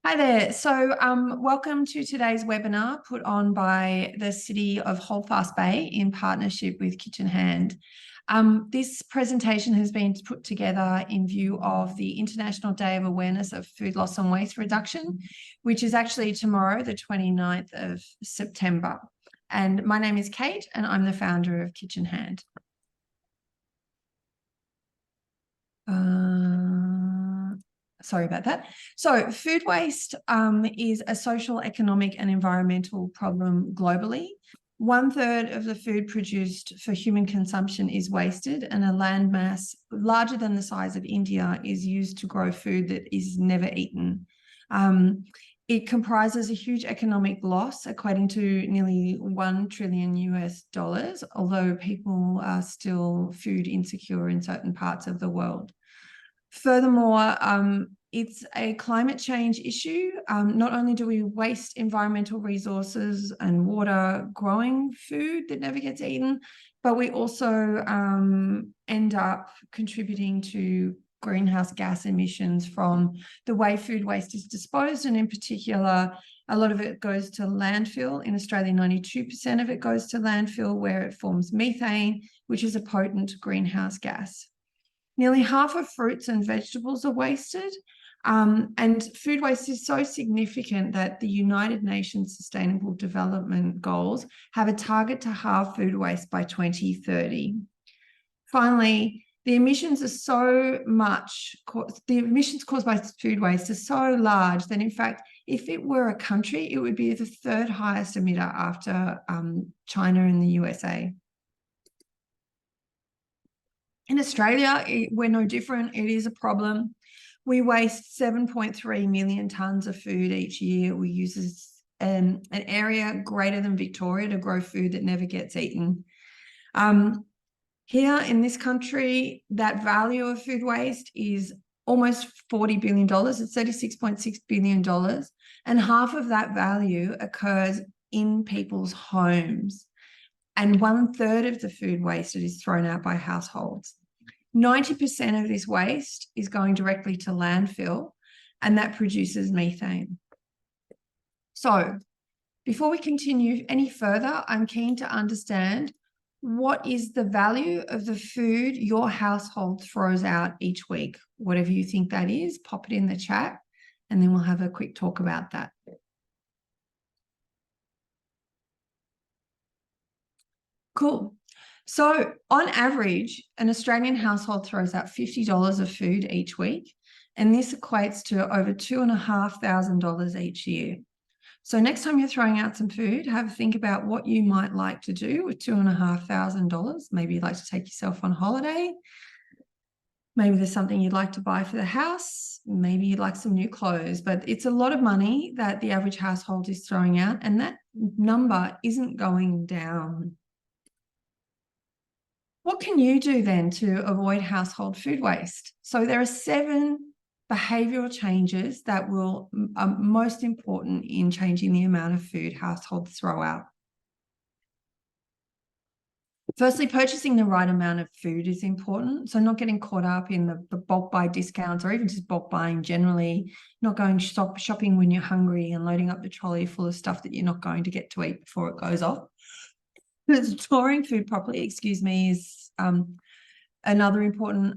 Hi there. Welcome to today's webinar put on by the City of Holdfast Bay in partnership with Kitchen Hand. This presentation has been put together in view of the International Day of Awareness of Food Loss and Waste Reduction, which is actually tomorrow, the 29th of September. And my name is Kate, and I'm the founder of Kitchen Hand. Sorry about that. So food waste is a social, economic and environmental problem globally. 1/3 of the food produced for human consumption is wasted, and a landmass larger than the size of India is used to grow food that is never eaten. It comprises a huge economic loss, equating to nearly $1 trillion US, although people are still food insecure in certain parts of the world. Furthermore, it's a climate change issue. Not only do we waste environmental resources and water growing food that never gets eaten, but we also end up contributing to greenhouse gas emissions from the way food waste is disposed. And in particular, a lot of it goes to landfill. In Australia, 92% of it goes to landfill, where it forms methane, which is a potent greenhouse gas. Nearly half of fruits and vegetables are wasted. And food waste is so significant that the United Nations Sustainable Development Goals have a target to halve food waste by 2030. Finally, the emissions caused by food waste are so large that, in fact, if it were a country, it would be the third highest emitter after China and the USA. In Australia, we're no different. It is a problem. We waste 7.3 million tonnes of food each year. We use an area greater than Victoria to grow food that never gets eaten. Here in this country, that value of food waste is almost $40 billion. It's $36.6 billion. And half of that value occurs in people's homes. And 1/3 of the food wasted is thrown out by households. 90% of this waste is going directly to landfill, and that produces methane. So before we continue any further, I'm keen to understand, what is the value of the food your household throws out each week? Whatever you think that is, pop it in the chat, and then we'll have a quick talk about that. Cool. So on average, an Australian household throws out $50 of food each week, and this equates to over $2,500 each year. So next time you're throwing out some food, have a think about what you might like to do with $2,500. Maybe you'd like to take yourself on holiday. Maybe there's something you'd like to buy for the house. Maybe you'd like some new clothes, but it's a lot of money that the average household is throwing out, and that number isn't going down. What can you do then to avoid household food waste? So there are 7 behavioural changes that are most important in changing the amount of food households throw out. Firstly, purchasing the right amount of food is important. So not getting caught up in the bulk buy discounts, or even just bulk buying generally, not going shopping when you're hungry and loading up the trolley full of stuff that you're not going to get to eat before it goes off. Storing food properly, is another important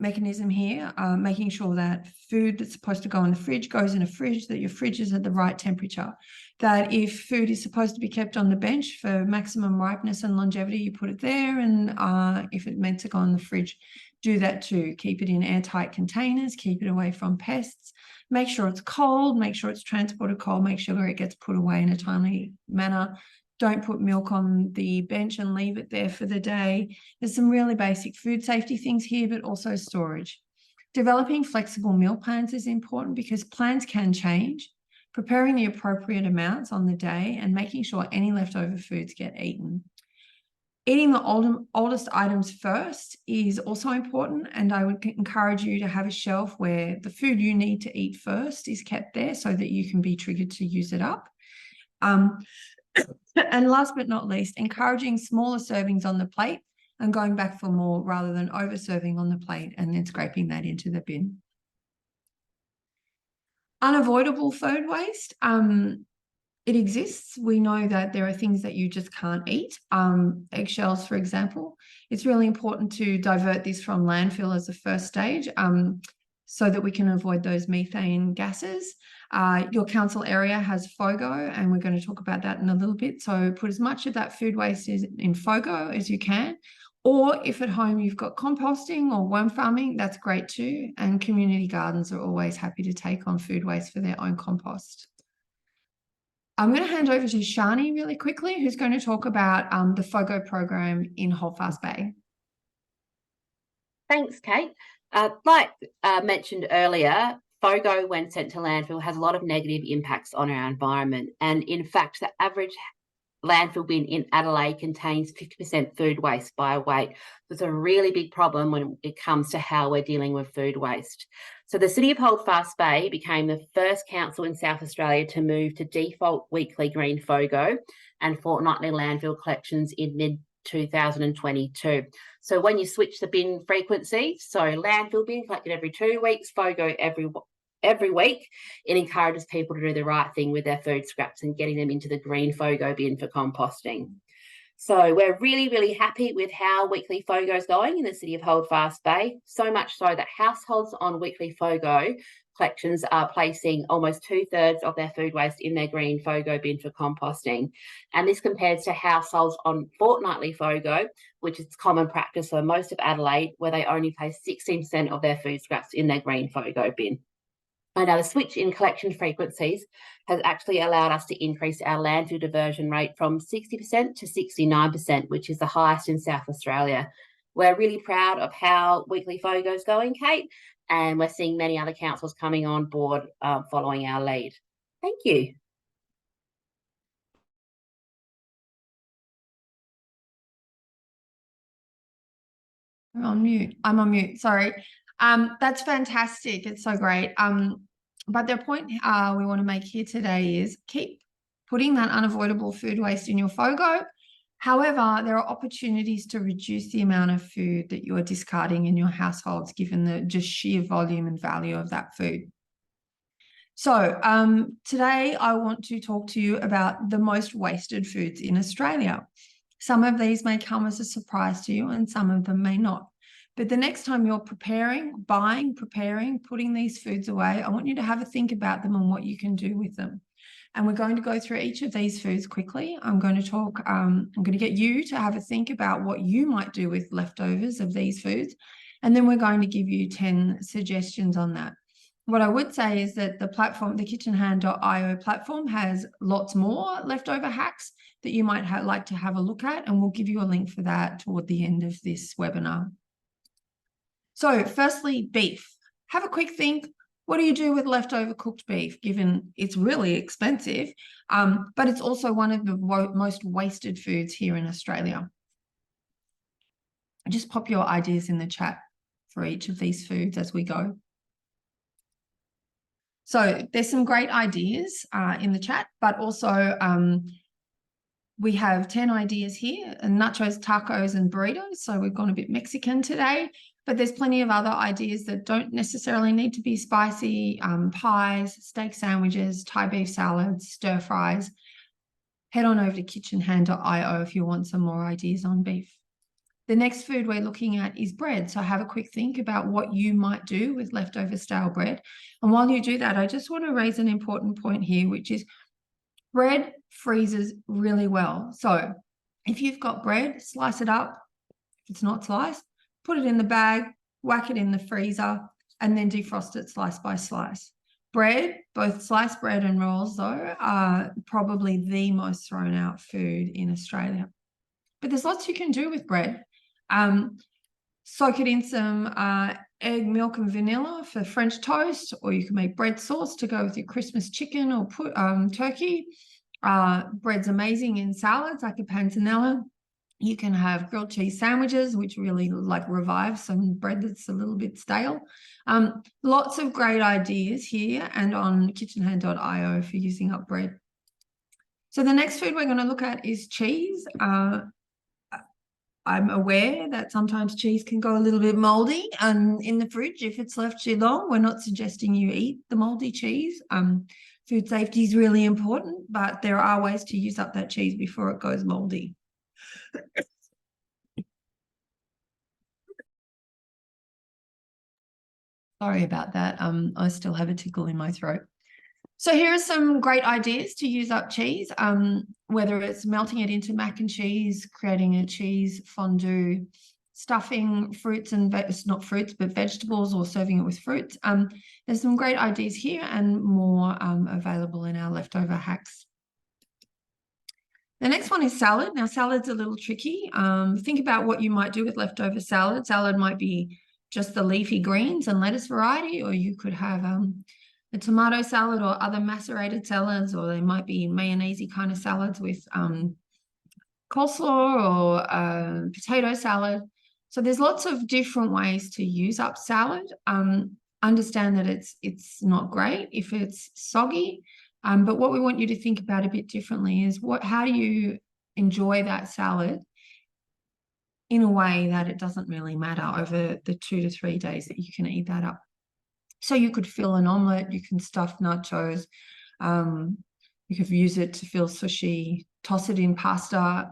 mechanism here, making sure that food that's supposed to go in the fridge goes in a fridge, that your fridge is at the right temperature, that if food is supposed to be kept on the bench for maximum ripeness and longevity, you put it there, and if it's meant to go in the fridge, do that too. Keep it in airtight containers, keep it away from pests, make sure it's cold, make sure it's transported cold, make sure it gets put away in a timely manner. Don't put milk on the bench and leave it there for the day. There's some really basic food safety things here, but also storage. Developing flexible meal plans is important because plans can change. Preparing the appropriate amounts on the day and making sure any leftover foods get eaten. Eating the oldest items first is also important, and I would encourage you to have a shelf where the food you need to eat first is kept there so that you can be triggered to use it up. And last but not least, encouraging smaller servings on the plate and going back for more rather than over serving on the plate and then scraping that into the bin. Unavoidable food waste. It exists. We know that there are things that you just can't eat. Eggshells, for example. It's really important to divert this from landfill as a first stage, so that we can avoid those methane gases. Your council area has FOGO, and we're going to talk about that in a little bit. So put as much of that food waste in FOGO as you can. Or if at home you've got composting or worm farming, that's great too. And community gardens are always happy to take on food waste for their own compost. I'm going to hand over to Shani really quickly, who's going to talk about the FOGO program in Holdfast Bay. Thanks, Kate. Like mentioned earlier, FOGO, when sent to landfill, has a lot of negative impacts on our environment. And in fact, the average landfill bin in Adelaide contains 50% food waste by weight. So it's a really big problem when it comes to how we're dealing with food waste. So the City of Holdfast Bay became the first council in South Australia to move to default weekly green FOGO and fortnightly landfill collections in mid-2022. So when you switch the bin frequency, so landfill bin collected every 2 weeks, FOGO every week, it encourages people to do the right thing with their food scraps and getting them into the green FOGO bin for composting. So we're really, really happy with how weekly FOGO is going in the City of Holdfast Bay, so much so that households on weekly FOGO collections are placing almost 2/3 of their food waste in their green FOGO bin for composting. And this compares to households on fortnightly FOGO, which is common practice for most of Adelaide, where they only place 16% of their food scraps in their green FOGO bin. Now, the switch in collection frequencies has actually allowed us to increase our landfill diversion rate from 60% to 69%, which is the highest in South Australia. We're really proud of how weekly FOGO is going, Kate, and we're seeing many other councils coming on board following our lead. Thank you. I'm on mute. Sorry. That's fantastic. It's so great. But the point we want to make here today is keep putting that unavoidable food waste in your FOGO. However, there are opportunities to reduce the amount of food that you are discarding in your households, given the just sheer volume and value of that food. So today I want to talk to you about the most wasted foods in Australia. Some of these may come as a surprise to you and some of them may not. But the next time you're putting these foods away, I want you to have a think about them and what you can do with them. And we're going to go through each of these foods quickly. I'm going to get you to have a think about what you might do with leftovers of these foods. And then we're going to give you 10 suggestions on that. What I would say is that the platform, the kitchenhand.io platform, has lots more leftover hacks that you might like to have a look at, and we'll give you a link for that toward the end of this webinar. So firstly, beef. Have a quick think. What do you do with leftover cooked beef, given it's really expensive, but it's also one of the most wasted foods here in Australia? Just pop your ideas in the chat for each of these foods as we go. So there's some great ideas in the chat, but also we have 10 ideas here, and nachos, tacos, and burritos. So we've gone a bit Mexican today, but there's plenty of other ideas that don't necessarily need to be spicy. Pies, steak sandwiches, Thai beef salads, stir fries. Head on over to kitchenhand.io if you want some more ideas on beef. The next food we're looking at is bread. So have a quick think about what you might do with leftover stale bread. And while you do that, I just want to raise an important point here, which is bread freezes really well. So if you've got bread, slice it up. If it's not sliced, put it in the bag, whack it in the freezer, and then defrost it slice by slice. Bread, both sliced bread and rolls, though, are probably the most thrown out food in Australia. But there's lots you can do with bread. Soak it in some egg, milk, and vanilla for French toast, or you can make bread sauce to go with your Christmas chicken or turkey. Bread's amazing in salads like a panzanella. You can have grilled cheese sandwiches, which really revive some bread that's a little bit stale. Lots of great ideas here and on kitchenhand.io for using up bread. So the next food we're going to look at is cheese. I'm aware that sometimes cheese can go a little bit moldy in the fridge if it's left too long. We're not suggesting you eat the moldy cheese. Food safety is really important, but there are ways to use up that cheese before it goes moldy. Sorry about that. I still have a tickle in my throat. So here are some great ideas to use up cheese, whether it's melting it into mac and cheese, creating a cheese fondue, stuffing fruits and not fruits, but vegetables, or serving it with fruits. There's some great ideas here and more available in our leftover hacks. The next one is salad. Now, salad's a little tricky. Think about what you might do with leftover salad. Salad might be just the leafy greens and lettuce variety, or you could have a tomato salad or other macerated salads, or they might be mayonnaise kind of salads with coleslaw or potato salad. So there's lots of different ways to use up salad. Understand that it's not great if it's soggy, but what we want you to think about a bit differently is how do you enjoy that salad in a way that it doesn't really matter over the 2 to 3 days that you can eat that up. So you could fill an omelette, you can stuff nachos, you could use it to fill sushi, toss it in pasta.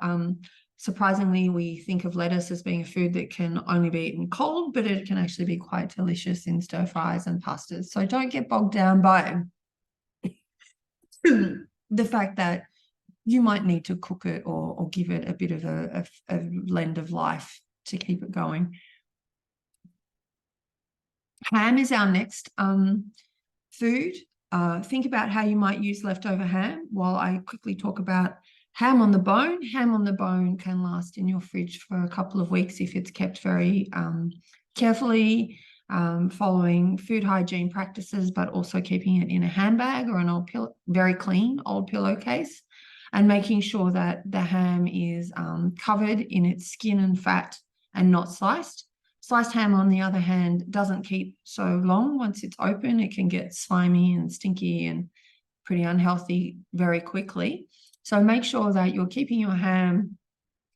Surprisingly, we think of lettuce as being a food that can only be eaten cold, but it can actually be quite delicious in stir fries and pastas. So don't get bogged down by the fact that you might need to cook it or give it a bit of a blend of life to keep it going. Ham is our next food. Think about how you might use leftover ham while I quickly talk about ham on the bone. Ham on the bone can last in your fridge for a couple of weeks if it's kept very carefully, following food hygiene practices, but also keeping it in a handbag or an very clean old pillowcase, and making sure that the ham is covered in its skin and fat and not sliced. Sliced ham, on the other hand, doesn't keep so long. Once it's open, it can get slimy and stinky and pretty unhealthy very quickly. So make sure that you're keeping your ham,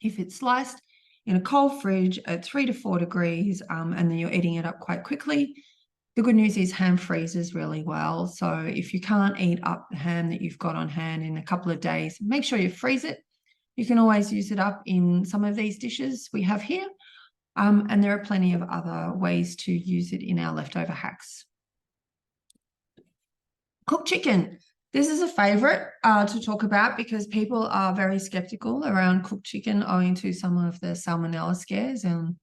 if it's sliced, in a cold fridge at 3 to 4 degrees, and then you're eating it up quite quickly. The good news is ham freezes really well. So if you can't eat up the ham that you've got on hand in a couple of days, make sure you freeze it. You can always use it up in some of these dishes we have here. And there are plenty of other ways to use it in our leftover hacks. Cooked chicken. This is a favorite to talk about because people are very skeptical around cooked chicken owing to some of the salmonella scares in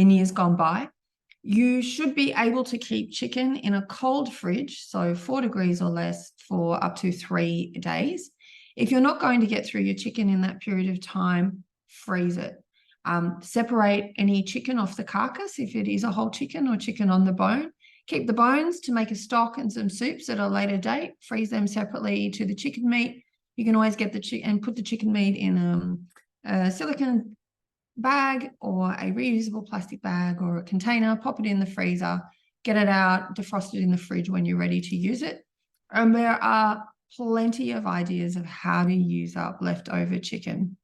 years gone by. You should be able to keep chicken in a cold fridge, so 4 degrees or less, for up to 3 days. If you're not going to get through your chicken in that period of time, freeze it. Separate any chicken off the carcass if it is a whole chicken or chicken on the bone. Keep the bones to make a stock and some soups at a later date. Freeze them separately to the chicken meat. You can always get the chicken and put the chicken meat in a silicone bag or a reusable plastic bag or a container. Pop it in the freezer, get it out, defrost it in the fridge when you're ready to use it. And there are plenty of ideas of how to use up leftover chicken,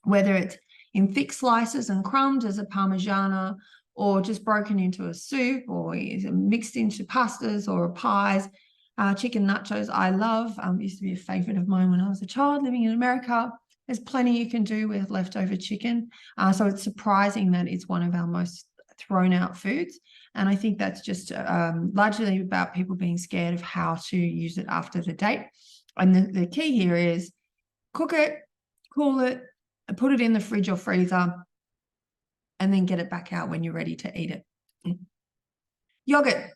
whether it's in thick slices and crumbs as a parmigiana, or just broken into a soup, or mixed into pastas or pies. Chicken nachos I love, used to be a favorite of mine when I was a child living in America. There's plenty you can do with leftover chicken. So it's surprising that it's one of our most thrown out foods. And I think that's just largely about people being scared of how to use it after the date. And the key here is cook it, cool it, and put it in the fridge or freezer, and then get it back out when you're ready to eat it. Yogurt.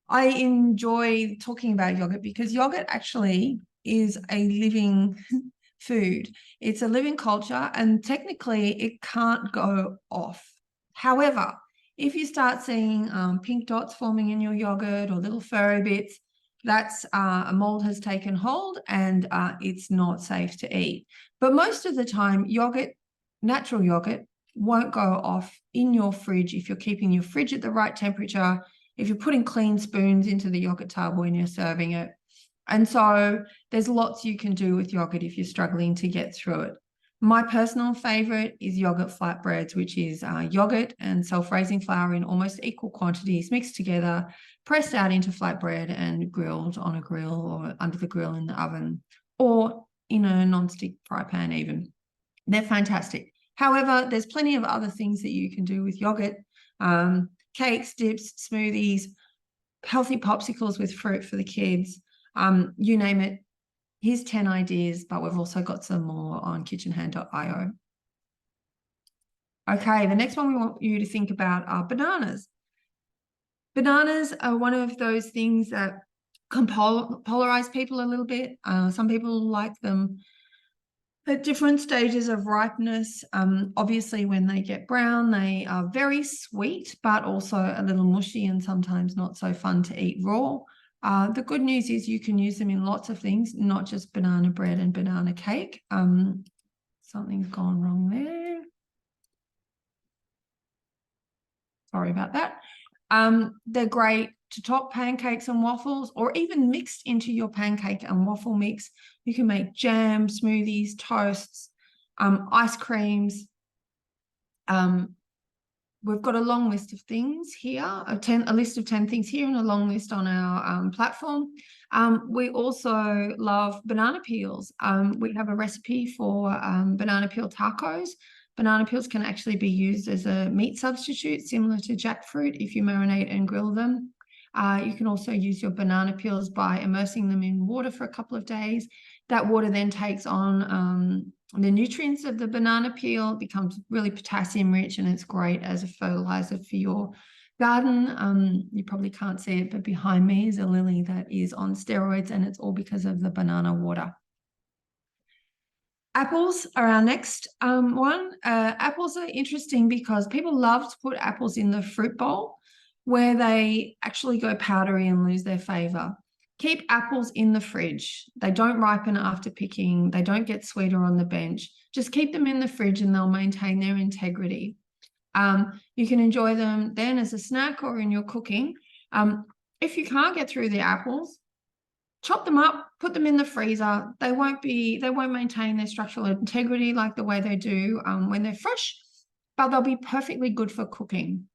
I enjoy talking about yogurt because yogurt actually is a living food. It's a living culture, and technically it can't go off. However, if you start seeing pink dots forming in your yogurt or little furry bits, that's a mold has taken hold and it's not safe to eat. But most of the time, yogurt, natural yogurt, won't go off in your fridge if you're keeping your fridge at the right temperature, if you're putting clean spoons into the yogurt tub when you're serving it. And so there's lots you can do with yogurt if you're struggling to get through it. My personal favorite is yogurt flatbreads, which is yogurt and self-raising flour in almost equal quantities mixed together, pressed out into flatbread and grilled on a grill or under the grill in the oven or in a non-stick fry pan even. They're fantastic. However, there's plenty of other things that you can do with yogurt, cakes, dips, smoothies, healthy popsicles with fruit for the kids, you name it. Here's 10 ideas, but we've also got some more on kitchenhand.io. Okay, the next one we want you to think about are bananas. Bananas are one of those things that can polarize people a little bit. Some people like them at different stages of ripeness. Obviously, when they get brown, they are very sweet, but also a little mushy and sometimes not so fun to eat raw. The good news is you can use them in lots of things, not just banana bread and banana cake. Something's gone wrong there. Sorry about that. They're great to top pancakes and waffles, or even mixed into your pancake and waffle mix. You can make jam, smoothies, toasts, ice creams. We've got a long list of things here, a list of 10 things here and a long list on our platform. We also love banana peels. We have a recipe for banana peel tacos. Banana peels can actually be used as a meat substitute, similar to jackfruit if you marinate and grill them. You can also use your banana peels by immersing them in water for a couple of days. That water then takes on the nutrients of the banana peel, becomes really potassium rich, and it's great as a fertilizer for your garden. You probably can't see it, but behind me is a lily that is on steroids, and it's all because of the banana water. Apples are our next one. Apples are interesting because people love to put apples in the fruit bowl where they actually go powdery and lose their flavor. Keep apples in the fridge. They don't ripen after picking. They don't get sweeter on the bench. Just keep them in the fridge and they'll maintain their integrity. You can enjoy them then as a snack or in your cooking. If you can't get through the apples, chop them up, put them in the freezer. They won't maintain their structural integrity like the way they do when they're fresh, but they'll be perfectly good for cooking.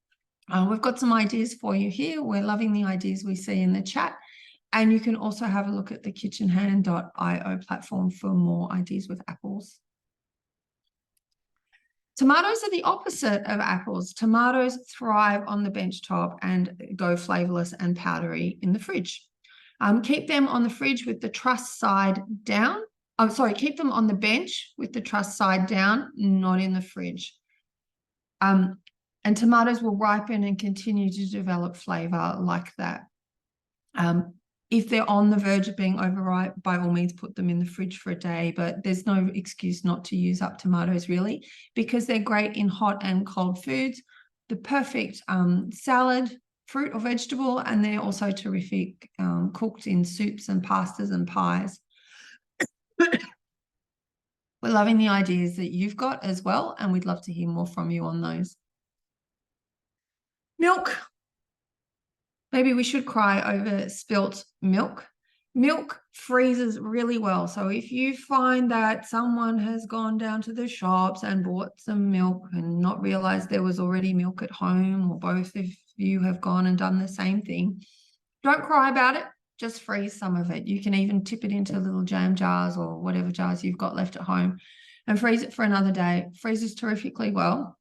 We've got some ideas for you here. We're loving the ideas we see in the chat. And you can also have a look at the kitchenhand.io platform for more ideas with apples. Tomatoes are the opposite of apples. Tomatoes thrive on the bench top and go flavorless and powdery in the fridge. Keep them on the fridge with the truss side down. Keep them on the bench with the truss side down, not in the fridge. And tomatoes will ripen and continue to develop flavor like that. If they're on the verge of being overripe, by all means, put them in the fridge for a day, but there's no excuse not to use up tomatoes really, because they're great in hot and cold foods, the perfect salad, fruit or vegetable, and they're also terrific cooked in soups and pastas and pies. We're loving the ideas that you've got as well, and we'd love to hear more from you on those. Milk. Maybe we should cry over spilt milk. Milk freezes really well. So if you find that someone has gone down to the shops and bought some milk and not realized there was already milk at home, or both of you have gone and done the same thing, don't cry about it. Just freeze some of it. You can even tip it into little jam jars or whatever jars you've got left at home and freeze it for another day. Freezes terrifically well.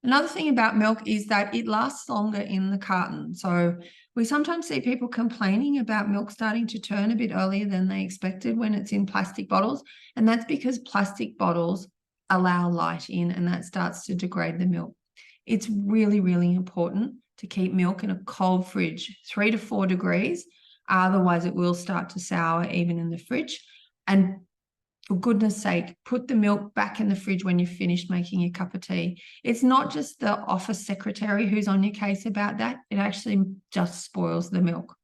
Another thing about milk is that it lasts longer in the carton. So we sometimes see people complaining about milk starting to turn a bit earlier than they expected when it's in plastic bottles. And that's because plastic bottles allow light in, and that starts to degrade the milk. It's really, really important to keep milk in a cold fridge, 3 to 4 degrees. Otherwise, it will start to sour even in the fridge. And for goodness sake, put the milk back in the fridge when you've finished making your cup of tea. It's not just the office secretary who's on your case about that. It actually just spoils the milk.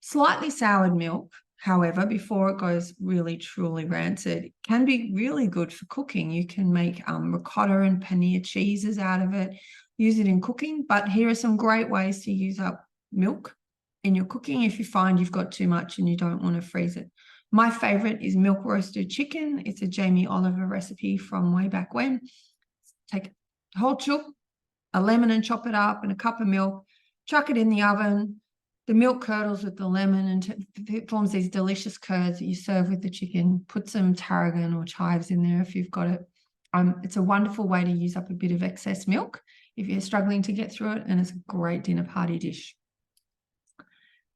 Slightly soured milk, however, before it goes really, truly rancid, can be really good for cooking. You can make ricotta and paneer cheeses out of it, use it in cooking. But here are some great ways to use up milk in your cooking if you find you've got too much and you don't want to freeze it. My favorite is milk roasted chicken. It's a Jamie Oliver recipe from way back when. Take a whole chook, a lemon and chop it up, and a cup of milk, chuck it in the oven. The milk curdles with the lemon and it forms these delicious curds that you serve with the chicken. Put some tarragon or chives in there if you've got it. It's a wonderful way to use up a bit of excess milk if you're struggling to get through it, and it's a great dinner party dish.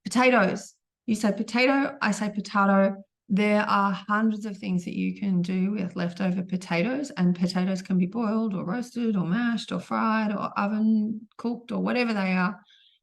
Potatoes. You say potato, I say potato. There are hundreds of things that you can do with leftover potatoes, and potatoes can be boiled or roasted or mashed or fried or oven cooked or whatever they are.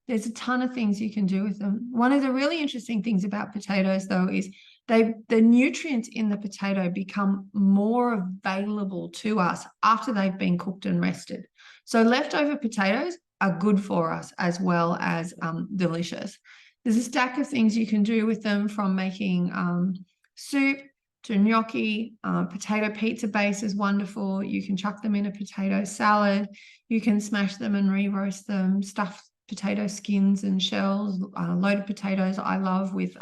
There's a ton of things you can do with them. One of the really interesting things about potatoes, though, is the nutrients in the potato become more available to us after they've been cooked and rested. So leftover potatoes are good for us as well as delicious. There's a stack of things you can do with them, from making soup to gnocchi. Potato pizza base is wonderful. You can chuck them in a potato salad. You can smash them and re-roast them, stuff potato skins and shells, loaded potatoes I love with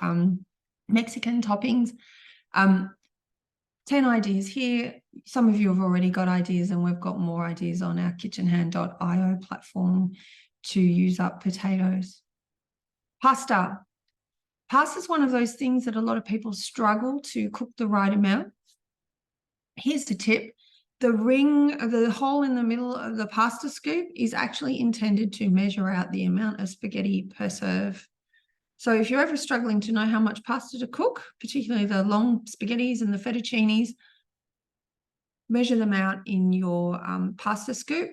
Mexican toppings. 10 ideas here. Some of you have already got ideas, and we've got more ideas on our kitchenhand.io platform to use up potatoes. Pasta. Pasta is one of those things that a lot of people struggle to cook the right amount. Here's the tip. The hole in the middle of the pasta scoop is actually intended to measure out the amount of spaghetti per serve. So if you're ever struggling to know how much pasta to cook, particularly the long spaghettis and the fettuccinis, measure them out in your pasta scoop.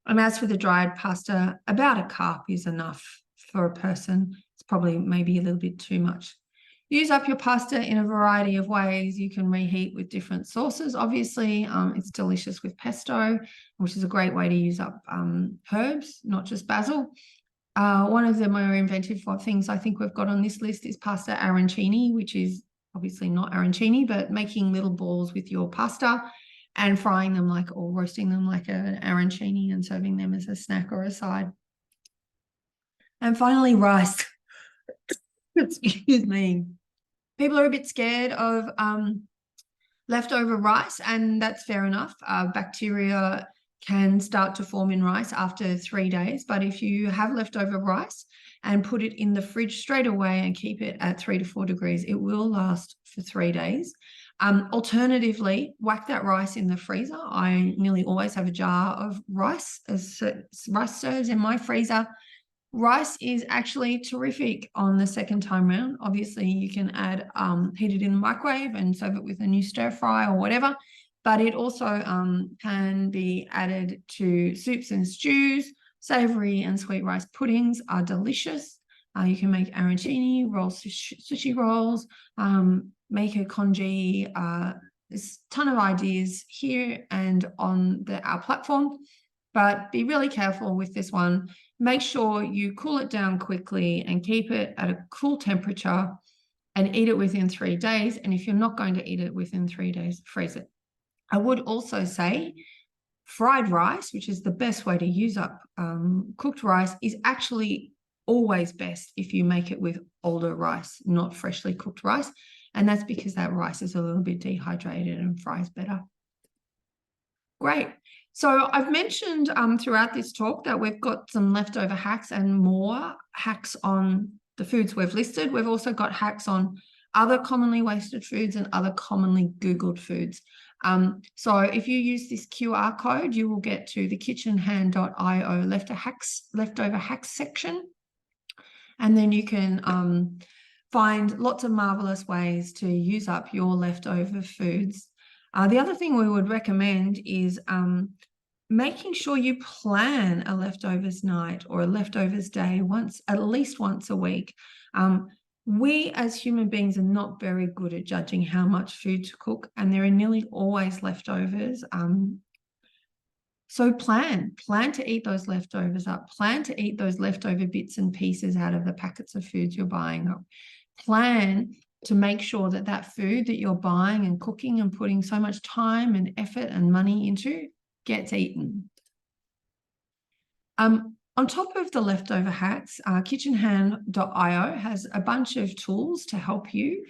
And as for the dried pasta, about a cup is enough for a person. It's probably maybe a little bit too much. Use up your pasta in a variety of ways. You can reheat with different sauces. Obviously, it's delicious with pesto, which is a great way to use up herbs, not just basil. One of the more inventive things I think we've got on this list is pasta arancini, which is obviously not arancini, but making little balls with your pasta and frying them or roasting them like an arancini and serving them as a snack or a side. And finally, rice. Excuse me. People are a bit scared of leftover rice, and that's fair enough. Bacteria can start to form in rice after 3 days, but if you have leftover rice and put it in the fridge straight away and keep it at 3 to 4 degrees, it will last for 3 days. Alternatively, whack that rice in the freezer. I nearly always have a jar of rice serves in my freezer. Rice is actually terrific on the second time round. Obviously, you can add, heat it in the microwave and serve it with a new stir fry or whatever, but it also can be added to soups and stews. Savoury and sweet rice puddings are delicious. You can make arancini, roll sushi rolls, make a congee. There's a ton of ideas here and on our platform, but be really careful with this one. Make sure you cool it down quickly and keep it at a cool temperature and eat it within 3 days. And if you're not going to eat it within 3 days, freeze it. I would also say fried rice, which is the best way to use up cooked rice, is actually always best if you make it with older rice, not freshly cooked rice. And that's because that rice is a little bit dehydrated and fries better. Great. So I've mentioned throughout this talk that we've got some leftover hacks and more hacks on the foods we've listed. We've also got hacks on other commonly wasted foods and other commonly Googled foods. So if you use this QR code, you will get to the kitchenhand.io leftover hacks section. And then you can find lots of marvelous ways to use up your leftover foods. The other thing we would recommend is making sure you plan a leftovers night or a leftovers day at least once a week. We as human beings are not very good at judging how much food to cook, and there are nearly always leftovers. So plan to eat those leftovers up. Plan to eat those leftover bits and pieces out of the packets of foods you're buying up. Plan to make sure that that food that you're buying and cooking and putting so much time and effort and money into gets eaten. On top of the leftover hacks, kitchenhand.io has a bunch of tools to help you.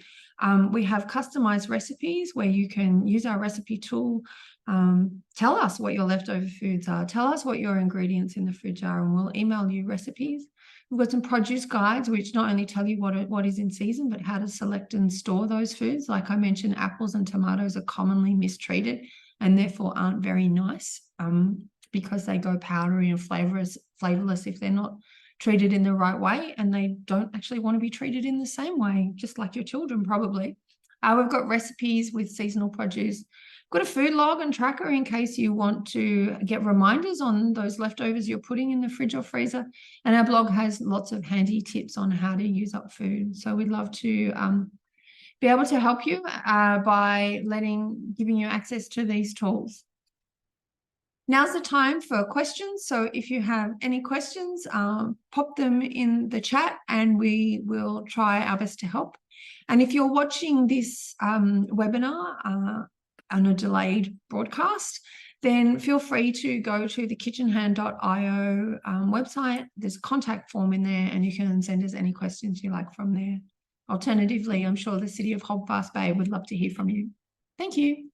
We have customized recipes where you can use our recipe tool. Tell us what your leftover foods are. Tell us what your ingredients in the fridge are, and we'll email you recipes. We've got some produce guides, which not only tell you what is in season, but how to select and store those foods. Like I mentioned, apples and tomatoes are commonly mistreated and therefore aren't very nice because they go powdery and flavorless if they're not treated in the right way, and they don't actually want to be treated in the same way, just like your children probably. We've got recipes with seasonal produce. Got a food log and tracker in case you want to get reminders on those leftovers you're putting in the fridge or freezer. And our blog has lots of handy tips on how to use up food. So we'd love to be able to help you by giving you access to these tools. Now's the time for questions. So if you have any questions, pop them in the chat and we will try our best to help. And if you're watching this webinar on a delayed broadcast, then feel free to go to the kitchenhand.io website. There's a contact form in there and you can send us any questions you like from there. Alternatively, I'm sure the City of Holdfast Bay would love to hear from you. Thank you.